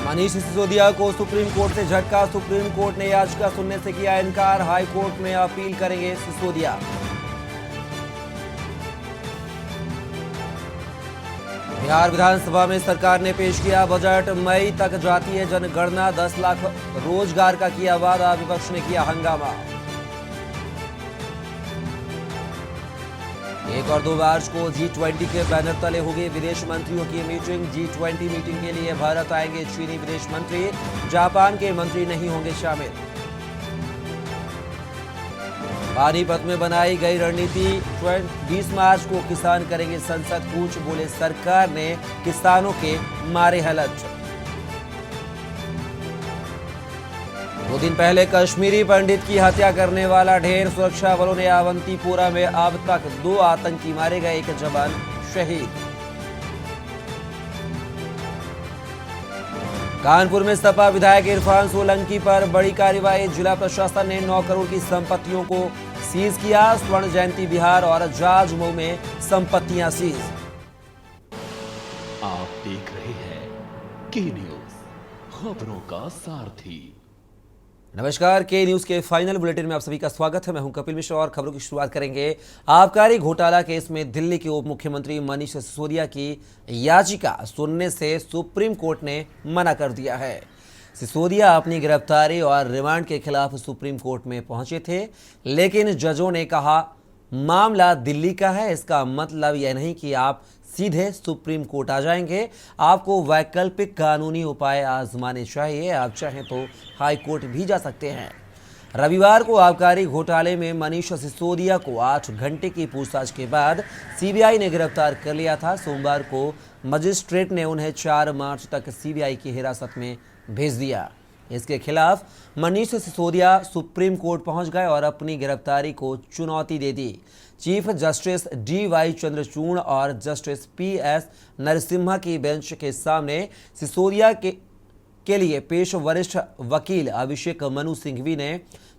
मनीष सिसोदिया को supreme court से झटका। सुप्रीम कोर्ट ने याचिका सुनने से किया इनकार। हाई कोर्ट में अपील करेंगे सिसोदिया। बिहार विधानसभा में सरकार ने पेश किया बजट। मई तक जातीय जनगणना, 10 लाख रोजगार का किया वादा। विपक्ष ने किया हंगामा। 1 और 2 मार्च को G20 के बैनर तले होगी विदेश मंत्रियों की मीटिंग। G20 मीटिंग के लिए भारत आएंगे चीनी विदेश मंत्री। जापान के मंत्री नहीं होंगे शामिल। पानीपत में बनाई गई रणनीति। 20 मार्च को किसान करेंगे संसद कूच। बोले सरकार ने किसानों के मारे हैं लक्ष्य। 2 दिन पहले कश्मीरी पंडित की हत्या करने वाला ढेर। सुरक्षा बलों ने अवंतीपोरा में अब तक 2 आतंकी मारे गए, 1 जवान शहीद। कानपुर में सपा विधायक इरफान सोलंकी पर बड़ी कार्रवाई। जिला प्रशासन ने 9 करोड़ की संपत्तियों को सीज किया। स्वर्ण जयंती बिहार और जाजमऊ में संपत्तियां सीज। आप देख रहे हैं के न्यूज, खबरों का सारथी। नमस्कार, के न्यूज के फाइनल बुलेटिन में आप सभी का स्वागत है। मैं हूं कपिल मिश्रा और खबरों की शुरुआत करेंगे। आबकारी घोटाला केस में दिल्ली के उप मुख्यमंत्री मनीष सिसोदिया की याचिका सुनने से सुप्रीम कोर्ट ने मना कर दिया है। सिसोदिया अपनी गिरफ्तारी और रिमांड के खिलाफ सुप्रीम कोर्ट में पहुंचे थे, लेकिन जजों ने कहा मामला दिल्ली का है। इसका मतलब यह नहीं कि आप सीधे सुप्रीम कोर्ट आ जाएंगे। आपको वैकल्पिक कानूनी उपाय आजमाने चाहिए। आप चाहें तो हाई कोर्ट भी जा सकते हैं। रविवार को आबकारी घोटाले में मनीष सिसोदिया को 8 घंटे की पूछताछ के बाद सीबीआई ने गिरफ्तार कर लिया था। सोमवार को मजिस्ट्रेट ने उन्हें 4 मार्च तक सीबीआई की हिरासत में भेज दिया। इसके खिलाफ मनीष सिसोदिया सुप्रीम कोर्ट पहुंच गए और अपनी गिरफ्तारी को चुनौती दे दी। चीफ जस्टिस DY चंद्रचूड़ और जस्टिस PS नरसिम्हा की बेंच के सामने सिसोदिया के लिए पेश वरिष्ठ वकील अभिषेक मनु सिंघवी ने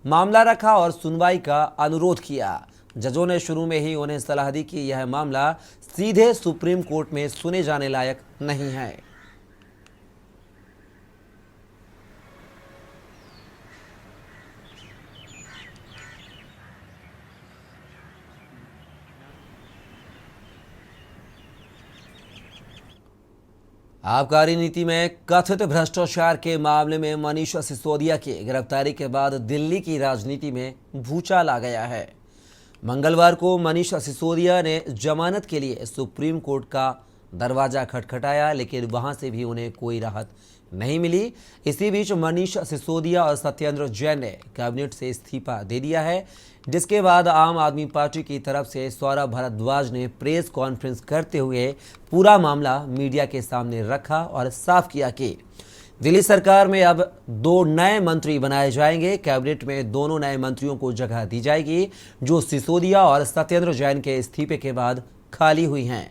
मामला रखा और सुनवाई का अनुरोध किया। जजों ने शुरू में ही उन्हें सलाह दी कि यह मामला सीधे सुप्रीम कोर्ट में सुने जाने लायक नहीं है। आबकारी नीति में कथित भ्रष्टाचार के मामले में मनीष सिसोदिया की गिरफ्तारी के बाद दिल्ली की राजनीति में भूचाल आ गया है। मंगलवार को मनीष सिसोदिया ने जमानत के लिए सुप्रीम कोर्ट का दरवाजा खटखटाया, लेकिन वहां से भी उन्हें कोई राहत नहीं मिली। इसी बीच मनीष सिसोदिया और सत्येंद्र जैन ने कैबिनेट से इस्तीफा दे दिया है, जिसके बाद आम आदमी पार्टी की तरफ से सौरभ भारद्वाज ने प्रेस कॉन्फ्रेंस करते हुए पूरा मामला मीडिया के सामने रखा और साफ किया कि दिल्ली सरकार में अब 2 नए मंत्री बनाए जाएंगे। कैबिनेट में दोनों नए मंत्रियों को जगह दी जाएगी, जो सिसोदिया और सत्येंद्र जैन के इस्तीफे के बाद खाली हुई हैं।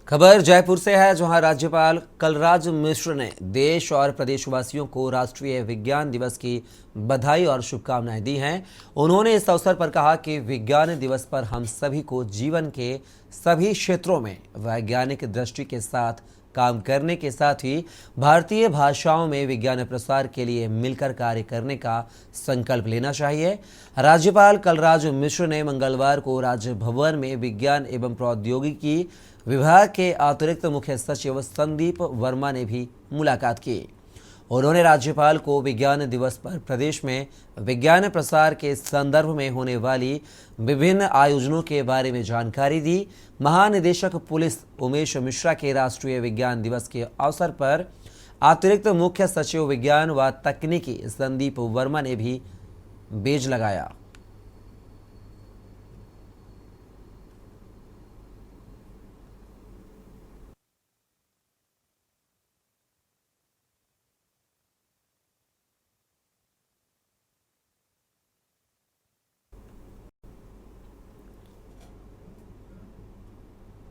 खबर जयपुर से है, जहां राज्यपाल कलराज मिश्र ने देश और प्रदेशवासियों को राष्ट्रीय विज्ञान दिवस की बधाई और शुभकामनाएं दी हैं। उन्होंने इस अवसर पर कहा कि विज्ञान दिवस पर हम सभी को जीवन के सभी क्षेत्रों में वैज्ञानिक दृष्टि के साथ काम करने के साथ ही भारतीय भाषाओं में विज्ञान प्रसार के लिए मिलकर कार्य करने का संकल्प लेना चाहिए। राज्यपाल कलराज मिश्र ने मंगलवार को राजभवन में विज्ञान एवं प्रौद्योगिकी विभाग के अतिरिक्त मुख्य सचिव संदीप वर्मा ने भी मुलाकात की। उन्होंने राज्यपाल को विज्ञान दिवस पर प्रदेश में विज्ञान प्रसार के संदर्भ में होने वाली विभिन्न आयोजनों के बारे में जानकारी दी। महानिदेशक पुलिस उमेश मिश्रा के राष्ट्रीय विज्ञान दिवस के अवसर पर अतिरिक्त मुख्य सचिव विज्ञान व तकनीकी संदीप वर्मा ने भी बेज लगाया।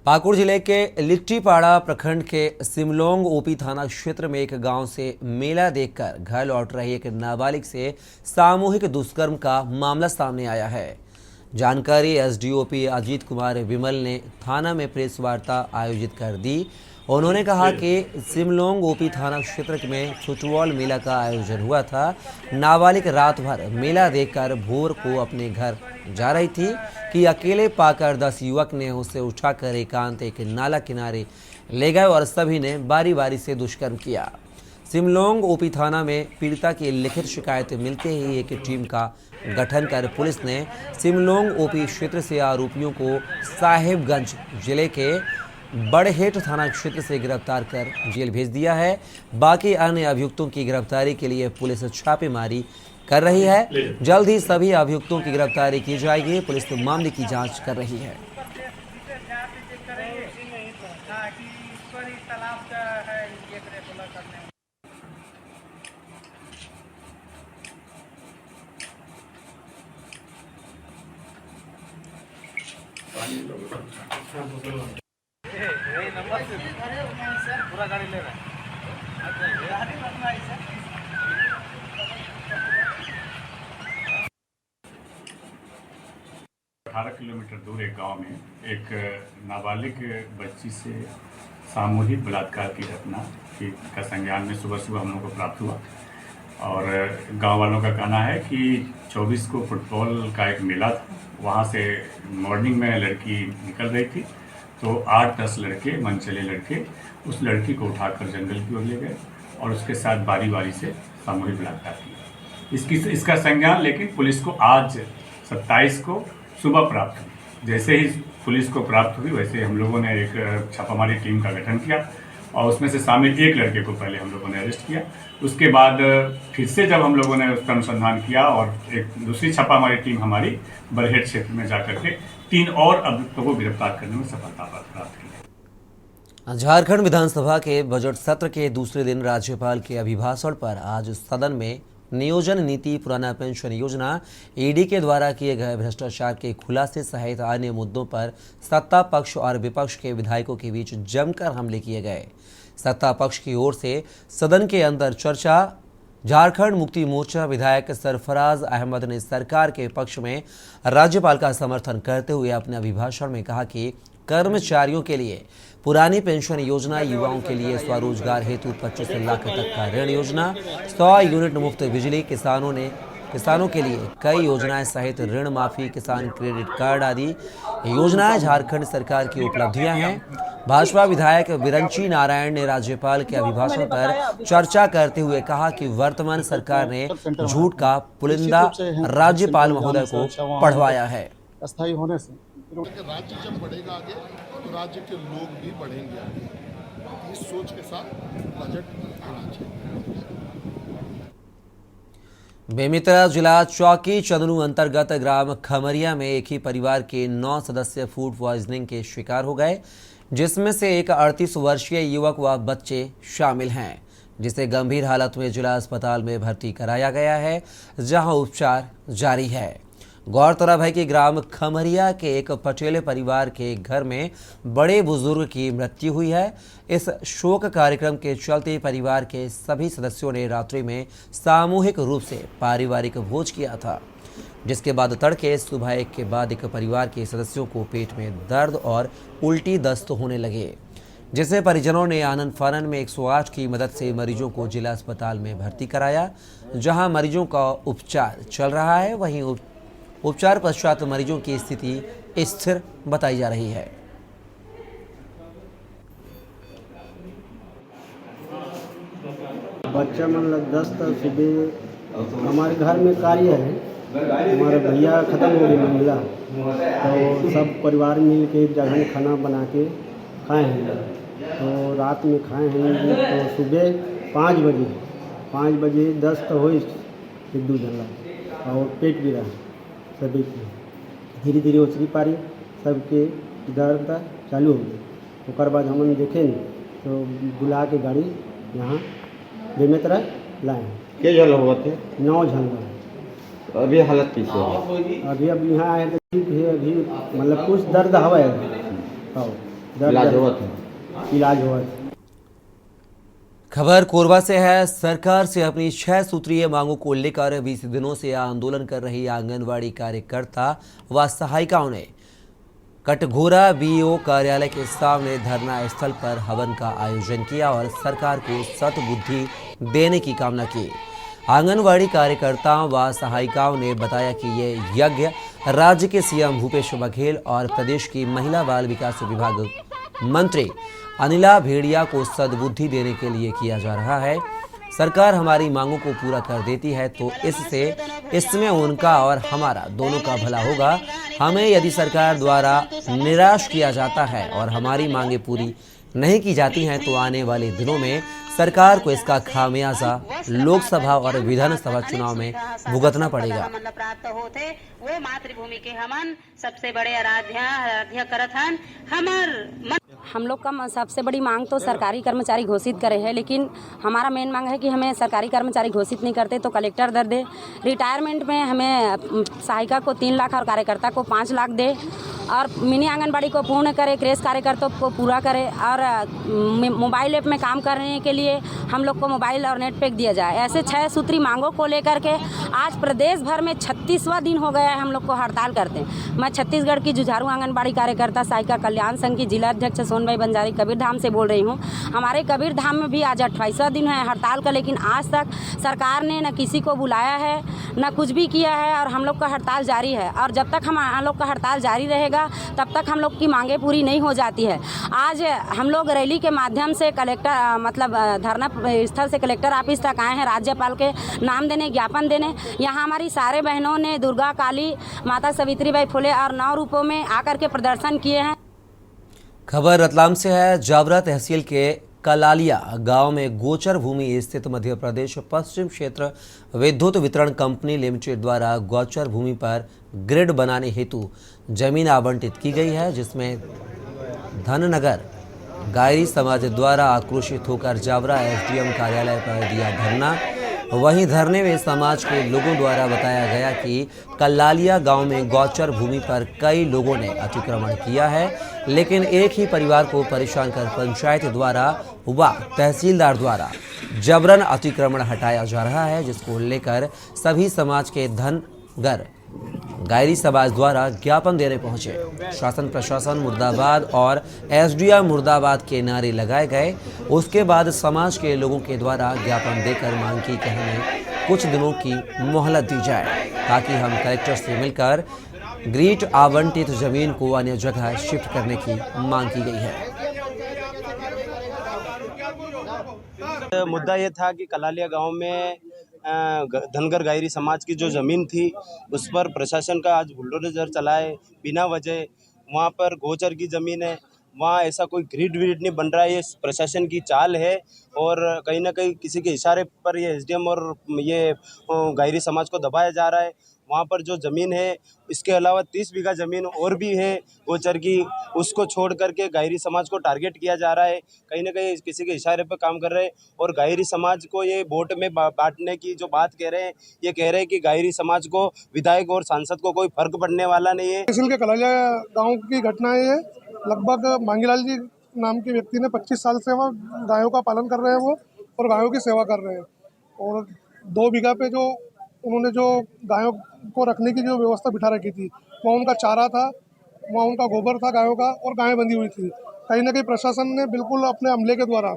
पाकुड़ जिले के लिट्टीपाड़ा प्रखंड के सिमलोंग ओपी थाना क्षेत्र में एक गांव से मेला देखकर घर लौट रही एक नाबालिग से सामूहिक दुष्कर्म का मामला सामने आया है। जानकारी एसडीओपी अजीत कुमार विमल ने थाना में प्रेस वार्ता आयोजित कर दी। उन्होंने कहा कि सिमलोंग ओपी थाना क्षेत्र में फुटबॉल मेला का आयोजन हुआ था। नाबालिग रात भर मेला देखकर भोर को अपने घर जा रही थी कि अकेले पाकर 10 युवक ने उसे उठाकर एकांत एक नाला किनारे ले गए और सभी ने बारी बारी से दुष्कर्म किया। सिमलोंग ओपी थाना में पीड़िता की लिखित शिकायत मिलते ही एक टीम का गठन कर पुलिस ने सिमलोंग ओपी क्षेत्र से आरोपियों को साहिबगंज जिले के बड़हेट थाना क्षेत्र से गिरफ्तार कर जेल भेज दिया है। बाकी अन्य अभियुक्तों की गिरफ्तारी के लिए पुलिस छापेमारी कर रही है। जल्द ही सभी अभियुक्तों की गिरफ्तारी की जाएगी। पुलिस मामले की जांच कर रही है। पूरा गाड़ी ले रहा है। 18 किलोमीटर दूर एक गांव में एक नाबालिग बच्ची से सामूहिक बलात्कार की घटना का संज्ञान में सुबह सुबह हम लोग को प्राप्त हुआ और गांव वालों का कहना है कि 24 को फुटबॉल का एक मेला था। वहां से मॉर्निंग में लड़की निकल रही थी तो 8-10 लड़के मनचले लड़के उस लड़की को उठाकर जंगल की ओर ले गए और उसके साथ बारी बारी से सामूहिक बलात्कार किया। इसका संज्ञान लेकिन पुलिस को आज 27 को सुबह प्राप्त हुई। जैसे ही पुलिस को प्राप्त हुई वैसे हम लोगों ने एक छापामारी टीम का गठन किया और उसमें से शामिल एक लड़के को पहले हम लोगों ने अरेस्ट किया। उसके बाद फिर से जब हम लोगों ने उसका अनुसंधान किया और एक दूसरी छापामारी टीम हमारी बरहेट क्षेत्र में जाकर के 3 और अभियुक्तों को गिरफ्तार करने में सफलता प्राप्त की। झारखंड विधानसभा के बजट सत्र के दूसरे दिन राज्यपाल के अभिभाषण पर आज सदन में नियोजन नीति, पुराना पेंशन योजना, ईडी के द्वारा किए गए भ्रष्टाचार के खुलासे सहित अन्य मुद्दों पर सत्ता पक्ष और विपक्ष के विधायकों के बीच जमकर हमले किए गए। सत्ता पक्ष की ओर से सदन के अंदर चर्चा। झारखंड मुक्ति मोर्चा विधायक सरफराज अहमद ने सरकार के पक्ष में राज्यपाल का समर्थन करते हुए अपने अभिभाषण में कहा कि कर्मचारियों के लिए पुरानी पेंशन योजना, युवाओं के लिए स्वरोजगार हेतु 25 लाख तक का ऋण योजना, 100 यूनिट मुफ्त बिजली, किसानों के लिए कई योजनाएं सहित ऋण माफी, किसान क्रेडिट कार्ड आदि योजनाएं झारखंड सरकार की उपलब्धियां हैं। भाजपा विधायक विरंची नारायण ने राज्यपाल के अभिभाषण पर चर्चा करते हुए कहा कि वर्तमान सरकार ने झूठ का पुलिंदा राज्यपाल महोदय को पढ़वाया है। अस्थायी होने से राज्य जब बढ़ेगा आगे तो राज्य के लोग भी बढ़ेंगे आगे। इस सोच के साथ बजट आना चाहिए। बेमेतरा जिला चौकी चंदनू अंतर्गत ग्राम खमरिया में एक ही परिवार के 9 सदस्य फूड पॉइजनिंग के शिकार हो गए, जिसमें से एक 38 वर्षीय युवक व बच्चे शामिल हैं, जिसे गंभीर हालत में जिला अस्पताल में भर्ती कराया गया है, जहां उपचार जारी है। गौरतलब है कि ग्राम खमरिया के एक पटेल परिवार के घर में बड़े बुजुर्ग की मृत्यु हुई है। इस शोक कार्यक्रम के चलते परिवार के सभी सदस्यों ने रात्रि में सामूहिक रूप से पारिवारिक भोज किया था, जिसके बाद तड़के सुबह 1 के बाद एक परिवार के सदस्यों को पेट में दर्द और उल्टी दस्त होने लगे, जिसे परिजनों ने आनन फानन में 108 की मदद से मरीजों को जिला अस्पताल में भर्ती कराया, जहां मरीजों का उपचार चल रहा है। वहीं उपचार पश्चात मरीजों की स्थिति स्थिर बताई जा रही है। बच्चा मतलब 10 तक सुबह हमारे घर में कार्य है, हमारे भैया ख़त्म हो गए मिला, तो सब परिवार मिल के एक जगह में खाना बना के खाए हैं। तो रात में खाए हैं तो सुबह 5 बजे 10 तो हो एक दो जन और पेट भी रहा सभी की धीरे धीरे ओछरी पारी सबके दर्द चालू हो गई। उसके बाद हम देखें तो बुला के गाड़ी यहाँ बेमेतरा लाए। के जल हुआ थे? 9 जन। अभी हालत कैसे है? अभी अब यहाँ आए तो ठीक है, अभी मतलब कुछ दर्द हवा है। हाँ इलाज हुआ था। खबर कोरबा से है। सरकार से अपनी 6 सूत्रीय मांगों को लेकर 20 दिनों से आंदोलन कर रही आंगनवाड़ी कार्यकर्ता व सहायिकाओं ने कटघोरा बीईओ कार्यालय के सामने धरना स्थल पर हवन का आयोजन किया और सरकार को सद्बुद्धि देने की कामना की। आंगनवाड़ी कार्यकर्ताओं व सहायिकाओं ने बताया कि ये यज्ञ राज्य के सीएम भूपेश बघेल और प्रदेश की महिला बाल विकास विभाग मंत्री अनिला भेड़िया को सद्बुद्धि देने के लिए किया जा रहा है। सरकार हमारी मांगों को पूरा कर देती है तो इसमें उनका और हमारा दोनों का भला होगा। हमें यदि सरकार द्वारा निराश किया जाता है और हमारी मांगें पूरी नहीं की जाती हैं तो आने वाले दिनों में सरकार को इसका खामियाजा लोकसभा और विधानसभा चुनाव में भुगतना पड़ेगा। प्राप्त होते वो मातृभूमि के हमन सबसे बड़े आराध्य करत हन। हम लोग का सबसे बड़ी मांग तो सरकारी कर्मचारी घोषित करे है, लेकिन हमारा मेन मांग है कि हमें सरकारी कर्मचारी घोषित नहीं करते तो कलेक्टर दर दे। रिटायरमेंट में हमें सहायिका को 3 लाख और कार्यकर्ता को 5 लाख दे और मिनी आंगनबाड़ी को पूर्ण करे, क्रेश कार्यकर्ताओं को पूरा करे और मोबाइल ऐप में काम करने के लिए हम लोग को मोबाइल और नेट पैक दिया जाए। ऐसे 6 सूत्री मांगों को लेकर के आज प्रदेश भर में 36वां दिन हो गया है हम लोग को हड़ताल करते हैं। मैं छत्तीसगढ़ की जुझारू आंगनबाड़ी कार्यकर्ता सहायिका कल्याण संघ की जिला अध्यक्ष सोनभाई बंजारी कबीरधाम से बोल रही हूँ। हमारे कबीरधाम में भी आज 28वां दिन है हड़ताल का, लेकिन आज तक सरकार ने न किसी को बुलाया है न कुछ भी किया है और हम लोग का हड़ताल जारी है। और जब तक हम लोग का हड़ताल जारी रहेगा तब तक हम लोग की मांगें पूरी नहीं हो जाती है। आज हम लोग रैली के माध्यम से कलेक्टर धरना स्थल से कलेक्टर ऑफिस तक आए हैं, राज्यपाल के नाम देने, ज्ञापन देने। यहाँ हमारी सारे बहनों ने दुर्गा, काली, माता सावित्रीबाई फुले और 9 रूपों में आकर के प्रदर्शन किए हैं। खबर रतलाम से है। जावरा तहसील के कलालिया गांव में गोचर भूमि स्थित मध्य प्रदेश पश्चिम क्षेत्र विद्युत वितरण कंपनी लिमिटेड द्वारा गोचर भूमि पर ग्रिड बनाने हेतु जमीन आवंटित की गई है, जिसमें धननगर गायरी समाज द्वारा आक्रोशित होकर जावरा एसडीएम कार्यालय पर दिया धरना। वहीं धरने में समाज के लोगों द्वारा बताया गया कि कलालिया गांव में गौचर भूमि पर कई लोगों ने अतिक्रमण किया है, लेकिन एक ही परिवार को परेशान कर पंचायत द्वारा व तहसीलदार द्वारा जबरन अतिक्रमण हटाया जा रहा है, जिसको लेकर सभी समाज के धनगर गायरी समाज द्वारा ज्ञापन देने पहुंचे। शासन प्रशासन मुर्दाबाद और एसडीएम मुर्दाबाद के नारे लगाए गए। उसके बाद समाज के लोगों के द्वारा ज्ञापन देकर मांग की कि हमें कुछ दिनों की मोहलत दी जाए ताकि हम कलेक्टर से मिलकर ग्रिड आवंटित जमीन को अन्य जगह शिफ्ट करने की मांग की गई है। मुद्दा ये था कि कलालिया गांव में धनगर गायरी समाज की जो ज़मीन थी उस पर प्रशासन का आज बुलडोजर चलाए बिना वजह। वहाँ पर गोचर की ज़मीन है, वहाँ ऐसा कोई ग्रिड व्रिड नहीं बन रहा है। ये प्रशासन की चाल है और कहीं ना कहीं किसी के इशारे पर ये एसडीएम और ये गायरी समाज को दबाया जा रहा है। वहाँ पर जो ज़मीन है इसके अलावा 30 बीघा ज़मीन और भी है गोचर की, उसको छोड़ करके गायरी समाज को टारगेट किया जा रहा है। कहीं ना कहीं किसी के इशारे पर काम कर रहे हैं और गायरी समाज को ये वोट में बांटने की जो बात कह रहे हैं, ये कह रहे हैं कि गायरी समाज को विधायक और सांसद को कोई फर्क पड़ने वाला नहीं है। तहसील के कलालिया गाँव की घटना है। लगभग मांगीलाल जी नाम के व्यक्ति ने 25 साल से वो गायों का पालन कर रहे हैं वो और गायों की सेवा कर रहे हैं और 2 बीघा पे जो उन्होंने जो गायों को रखने की जो व्यवस्था बिठा रखी थी, वहाँ उनका चारा था, वहाँ उनका गोबर था गायों का और गायें बंधी हुई थी। कहीं ना कहीं प्रशासन ने बिल्कुल अपने अमले के द्वारा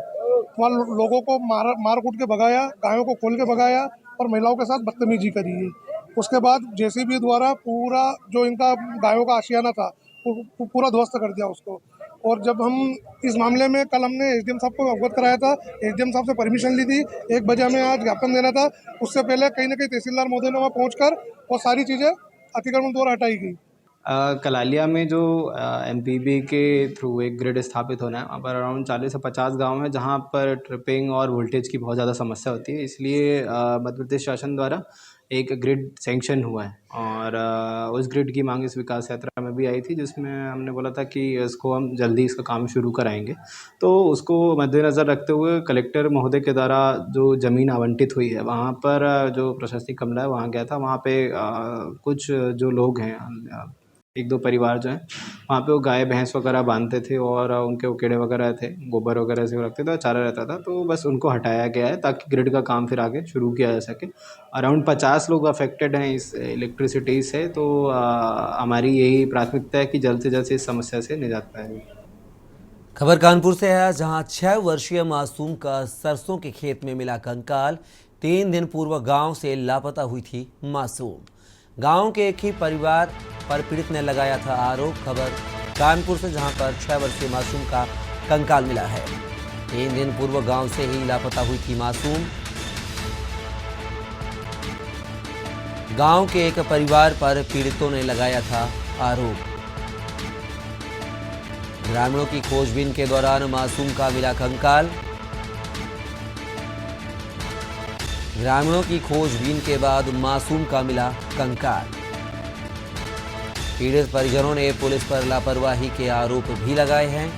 वहाँ लोगों को मार कूट के भगाया, गायों को खोल के भगाया और महिलाओं के साथ बदतमीजी करी है। उसके बाद जेसीबी द्वारा पूरा जो इनका गायों का आशियाना था पूरा ध्वस्त कर दिया उसको। और जब हम इस मामले में कल हमने एसडीएम साहब को अवगत कराया था, एसडीएम साहब से परमिशन ली थी, 1 बजे हमें आज ज्ञापन देना था। उससे पहले कहीं ना कहीं तहसीलदार महोदय ने वहाँ पहुँचकर वो सारी चीज़ें अतिक्रमण द्वारा हटाई गई। कलालिया में जो एमपीबी के थ्रू एक ग्रिड स्थापित होना है, वहाँ पर अराउंड 40 से 50 गांव हैं जहाँ पर ट्रिपिंग और वोल्टेज की बहुत ज़्यादा समस्या होती है। इसलिए मध्य प्रदेश शासन द्वारा एक ग्रिड सैंक्शन हुआ है और उस ग्रिड की मांग इस विकास यात्रा में भी आई थी, जिसमें हमने बोला था कि इसको हम जल्दी इसका काम शुरू कराएंगे। तो उसको मद्देनज़र रखते हुए कलेक्टर महोदय के द्वारा जो ज़मीन आवंटित हुई है वहाँ पर जो प्रशासनिक अमला है वहाँ गया था। वहाँ पे कुछ जो लोग हैं एक दो परिवार जो हैं वहाँ पे वो गाय भैंस वगैरह बांधते थे और उनके वो कीड़े वगैरह थे, गोबर वगैरह से वो रखते थे और चारा रहता था, तो बस उनको हटाया गया है ताकि ग्रिड का काम फिर आगे शुरू किया जा सके। अराउंड 50 लोग अफेक्टेड हैं इस इलेक्ट्रिसिटी से, तो हमारी यही प्राथमिकता है कि जल्द से जल्द से इस समस्या से निजात पाएंगे। खबर कानपुर से है, जहां 6 वर्षीय मासूम का सरसों के खेत में मिला कंकाल। 3 दिन पूर्व गांव से लापता हुई थी मासूम। गांव के एक ही परिवार पर पीड़ित ने लगाया था आरोप। खबर कानपुर से, जहां पर 6 वर्षीय मासूम का कंकाल मिला है। 3 दिन पूर्व गांव से ही लापता हुई थी मासूम। गांव के एक परिवार पर पीड़ितों ने लगाया था आरोप। ग्रामीणों की खोजबीन के दौरान मासूम का मिला कंकाल। ग्रामीणों की खोजबीन के बाद मासूम का मिला कंकाल। पीड़ित परिजनों ने पुलिस पर लापरवाही के आरोप भी लगाए हैं।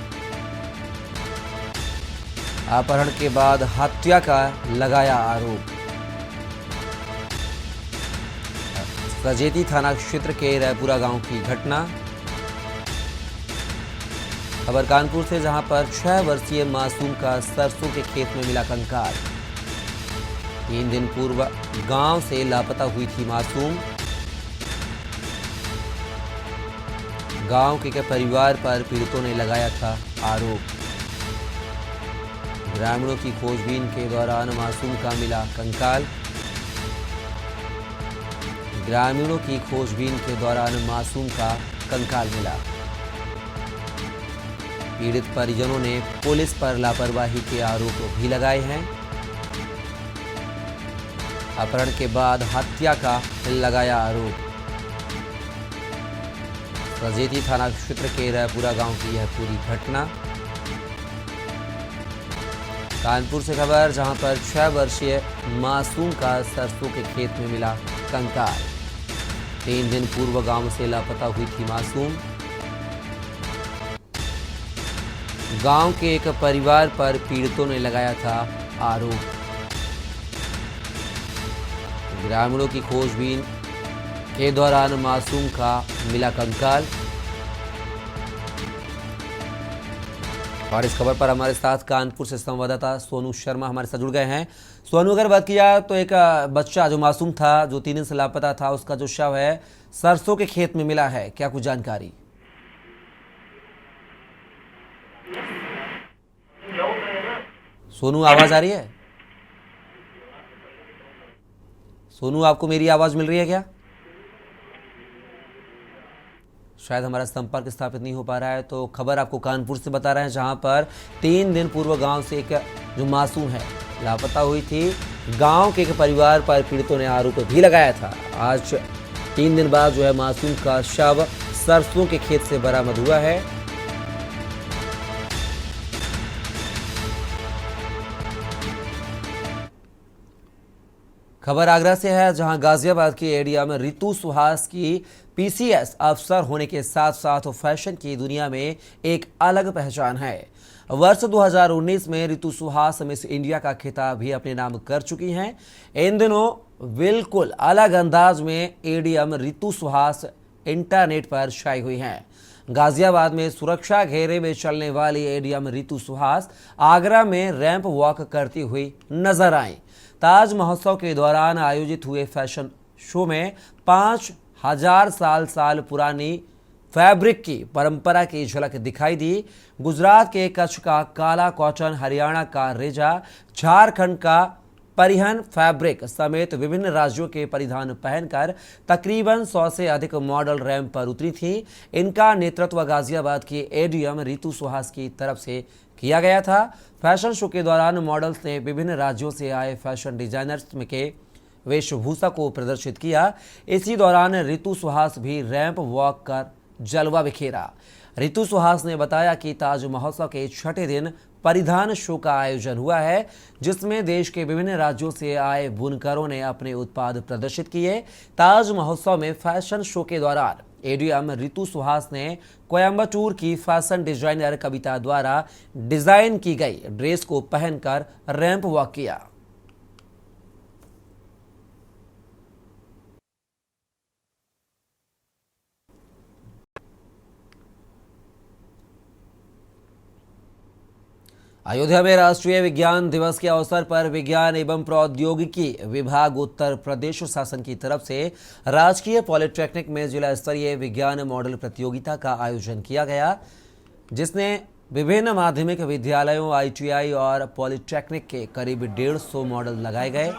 अपहरण के बाद हत्या का लगाया आरोप। सजेती थाना क्षेत्र के रायपुरा गांव की घटना। खबर कानपुर से, जहां पर 6 वर्षीय मासूम का सरसों के खेत में मिला कंकाल। 3 दिन पूर्व गांव से लापता हुई थी मासूम। गांव के परिवार पर पीड़ितों ने लगाया था आरोप। ग्रामीणों की खोजबीन के दौरान मासूम का मिला कंकाल। ग्रामीणों की खोजबीन के दौरान मासूम का कंकाल मिला। पीड़ित परिजनों ने पुलिस पर लापरवाही के आरोप भी लगाए हैं। अपहरण के बाद हत्या का लगाया आरोप। सजेती थाना क्षेत्र के रायपुरा गांव की यह पूरी घटना। कानपुर से खबर, जहां पर 6 वर्षीय मासूम का सरसों के खेत में मिला कंकाल। 3 दिन पूर्व गांव से लापता हुई थी मासूम। गांव के एक परिवार पर पीड़ितों ने लगाया था आरोप। ग्रामीणों की खोजबीन के दौरान मासूम का मिला कंकाल। और इस खबर पर हमारे साथ कानपुर से संवाददाता सोनू शर्मा हमारे साथ जुड़ गए हैं। सोनू, अगर बात की जाए तो एक बच्चा जो मासूम था, जो 3 दिन से लापता था, उसका जो शव है सरसों के खेत में मिला है, क्या कुछ जानकारी? सोनू, आवाज आ रही है? सोनू, आपको मेरी आवाज मिल रही है क्या? शायद हमारा संपर्क स्थापित नहीं हो पा रहा है। तो खबर आपको कानपुर से बता रहे हैं, जहां पर 3 दिन पूर्व गांव से एक जो मासूम है लापता हुई थी। गांव के एक परिवार पर पीड़ितों ने आरोप भी लगाया था। आज 3 दिन बाद जो है मासूम का शव सरसों के खेत से बरामद हुआ है। खबर आगरा से है, जहां गाजियाबाद की एरिया में रितु सुहास की पीसीएस अफसर होने के साथ साथ फैशन की दुनिया में एक अलग पहचान है। वर्ष 2019 में रितु सुहास मिस इंडिया का खिताब भी अपने नाम कर चुकी हैं। इन दिनों बिल्कुल अलग अंदाज में एडीएम रितु सुहास इंटरनेट पर छाई हुई हैं। गाजियाबाद में सुरक्षा घेरे में चलने वाली एडीएम रितु सुहास आगरा में रैंप वॉक करती हुई नजर आई। ताज महोत्सव के दौरान आयोजित हुए फैशन शो में 5000 साल पुरानी फैब्रिक की परंपरा की झलक दिखाई दी। गुजरात के कच्छ का काला कॉटन, हरियाणा का रेजा, झारखंड का परिहन फैब्रिक समेत विभिन्न राज्यों के परिधान पहनकर तकरीबन 100 से अधिक मॉडल रैंप पर उतरी थी। इनका नेतृत्व गाजियाबाद की एडीएम रितु सुहास की तरफ से किया गया था। फैशन शो के दौरान मॉडल्स ने विभिन्न राज्यों से आए फैशन डिजाइनर्स के वेशभूषा को प्रदर्शित किया। इसी दौरान रितु सुहास भी रैंप वॉक कर जलवा बिखेरा। रितु सुहास ने बताया कि ताज महोत्सव के 6ठे दिन परिधान शो का आयोजन हुआ है, जिसमें देश के विभिन्न राज्यों से आए बुनकरों ने अपने उत्पाद प्रदर्शित किए। ताज महोत्सव में फैशन शो के दौरान एडीएम रितु सुहास ने कोयम्बटूर की फैशन डिजाइनर कविता द्वारा डिजाइन की गई ड्रेस को पहनकर रैंप वॉक किया। अयोध्या में राष्ट्रीय विज्ञान दिवस के अवसर पर विज्ञान एवं प्रौद्योगिकी विभाग उत्तर प्रदेश शासन की तरफ से राजकीय पॉलिटेक्निक में जिला स्तरीय विज्ञान मॉडल प्रतियोगिता का आयोजन किया गया, जिसने विभिन्न माध्यमिक विद्यालयों, ITI और पॉलिटेक्निक के करीब 150 मॉडल लगाए गए,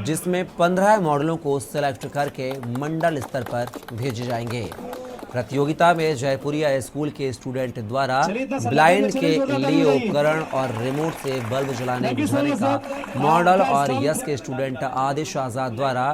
जिसमें 15 मॉडलों को सिलेक्ट करके मंडल स्तर पर भेजे जाएंगे। प्रतियोगिता में जयपुरिया स्कूल के स्टूडेंट द्वारा ब्लाइंड के लिए उपकरण और रिमोट से बल्ब जलाने बुझाने का मॉडल और यस के स्टूडेंट आदिश आजाद द्वारा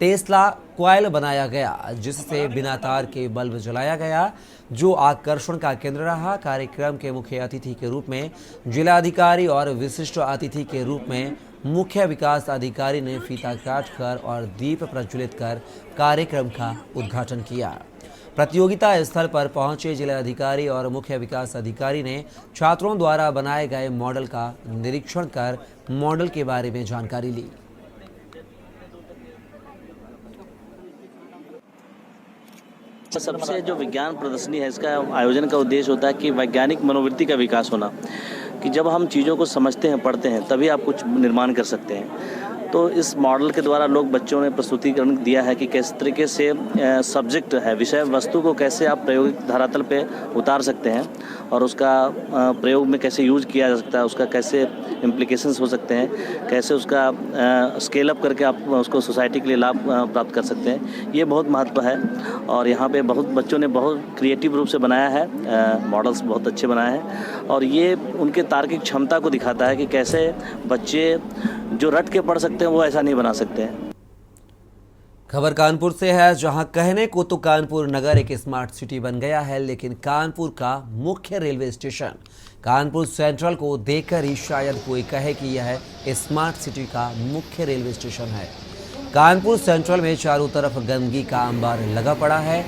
टेस्ला कॉइल बनाया गया, जिससे बिना तार के बल्ब जलाया गया, जो आकर्षण का केंद्र रहा। कार्यक्रम के मुख्य अतिथि के रूप में जिलाधिकारी और विशिष्ट अतिथि के रूप में मुख्य विकास अधिकारी ने फीता काटकर और दीप प्रज्वलित कर कार्यक्रम का उद्घाटन किया। प्रतियोगिता स्थल पर पहुंचे जिलाधिकारी और मुख्य विकास अधिकारी ने छात्रों द्वारा बनाए गए मॉडल का निरीक्षण कर मॉडल के बारे में जानकारी ली। सबसे जो विज्ञान प्रदर्शनी है, इसका आयोजन का उद्देश्य होता है कि वैज्ञानिक मनोवृत्ति का विकास होना, कि जब हम चीज़ों को समझते हैं, पढ़ते हैं, तभी आप कुछ निर्माण कर सकते हैं। तो इस मॉडल के द्वारा बच्चों ने प्रस्तुतिकरण दिया है कि किस तरीके से सब्जेक्ट है, विषय वस्तु को कैसे आप प्रायोगिक धरातल पे उतार सकते हैं और उसका प्रयोग में कैसे यूज किया जा सकता है, उसका कैसे इम्प्लीकेशंस हो सकते हैं, कैसे उसका स्केल अप करके आप उसको सोसाइटी के लिए लाभ प्राप्त कर सकते हैं। ये बहुत महत्व है और यहाँ पे बहुत बच्चों ने बहुत क्रिएटिव रूप से बनाया है, मॉडल्स बहुत अच्छे बनाए हैं और ये उनके तार्किक क्षमता को दिखाता है कि कैसे बच्चे जो रट के पढ़ सकते हैं वो ऐसा नहीं बना सकते हैं। खबर कानपुर से है, जहां कहने को तो कानपुर नगर एक स्मार्ट सिटी बन गया है, लेकिन कानपुर का मुख्य रेलवे स्टेशन कानपुर सेंट्रल को देखकर ही शायद कोई कहे कि यह स्मार्ट सिटी का मुख्य रेलवे स्टेशन है। कानपुर सेंट्रल में चारों तरफ गंदगी का अंबार लगा पड़ा है,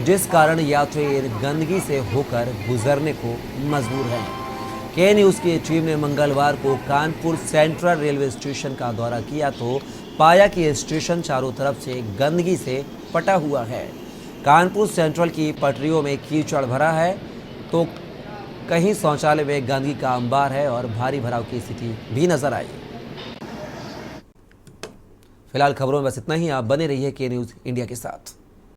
जिस कारण यात्री गंदगी से होकर गुजरने को मजबूर हैं। के न्यूज़ की टीम ने मंगलवार को कानपुर सेंट्रल रेलवे स्टेशन का दौरा किया तो पाया कि स्टेशन चारों तरफ से गंदगी से पटा हुआ है। कानपुर सेंट्रल की पटरियों में कीचड़ भरा है तो कहीं शौचालय में गंदगी का अंबार है और भारी भराव की स्थिति भी नजर आई। फिलहाल खबरों में बस इतना ही। आप बने रहिए के न्यूज़ इंडिया के साथ।